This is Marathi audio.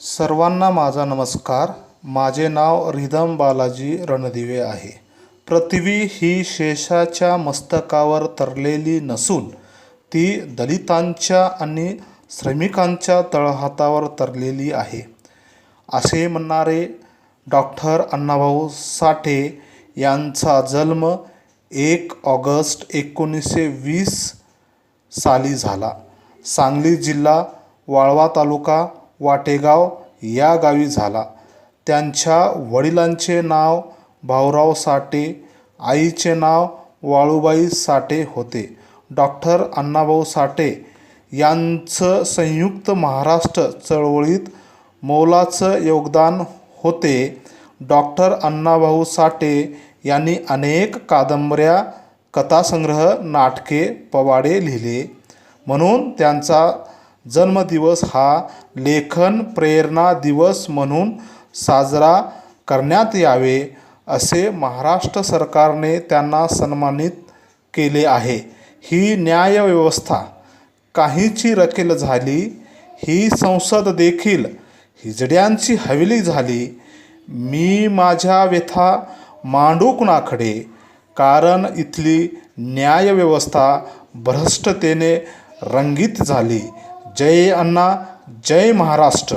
सर्वांना माझा नमस्कार. माझे नाव रिधम बालाजी रणदिवे आहे. पृथ्वी ही शेषाच्या मस्तकावर तरलेली नसून ती दलितांच्या आणि श्रमिकांच्या तळहातावर तरलेली आहे, असे म्हणणारे डॉक्टर अण्णाभाऊ साठे यांचा जन्म 1 ऑगस्ट 1920 साली झाला. सांगली जिल्हा, वाळवा तालुका, वाटेगाव या गावी झाला. त्यांच्या वडिलांचे नाव भाऊराव साठे, आईचे नाव वाळूबाई साठे होते. डॉक्टर अण्णाभाऊ साठे यांचं संयुक्त महाराष्ट्र चळवळीत मोलाचं योगदान होते. डॉक्टर अण्णाभाऊ साठे यांनी अनेक कादंबऱ्या, कथासंग्रह, नाटके, पोवाडे लिहिले. म्हणून त्यांचा जन्मदिवस हा लेखन प्रेरणा दिवस म्हणून साजरा करण्यात यावे, असे महाराष्ट्र सरकारने त्यांना सन्मानित केले आहे. ही न्यायव्यवस्था काहींची रकेल झाली, ही संसद देखील हिजड्यांची हवेली झाली. मी माझ्या व्यथा मांडू कुणाकडे, कारण इथली न्यायव्यवस्था भ्रष्टतेने रंगीत झाली. जय अण्णा, जय महाराष्ट्र.